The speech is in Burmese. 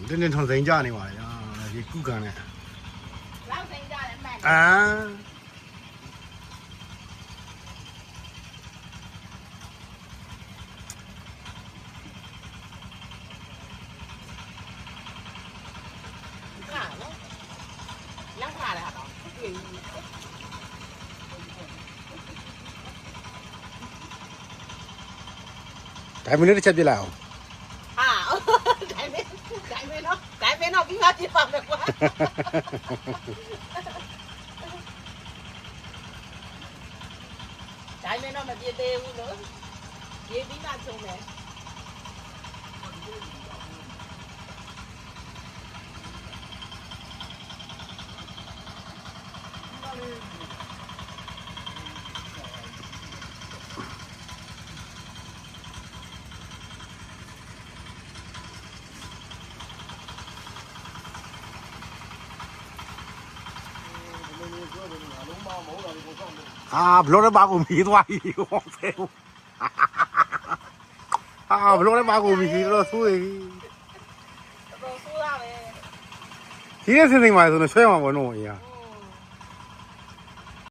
တင်းတင်းထွန်စိန်ကြနေပါလေဒီကုကန်နဲ့လောက်စိန်ကြတယ်မှန်လောက်ခါလာတော့တွေ့ဒါမင်းတစ်ချက်ပြလိုက်အောင်ဟာဒိုင်မဲနော်ပြီးမှပြပါမယ်ကွာဒိုင်မဲနော်မပြသေးဘူးလို့ရေးပြီးမှချုံမယ်ဘလောနဲ့ပါကိုမီးသွားပြီဟောဖဲဘလောနဲ့ပါကိုမီးတော့ဆိုးရည်တော့ဆိုးရမယ်ဒီနေ့စင်စင်ပါဆိုတော့ဆွဲမှာပေါ့နော်အရာ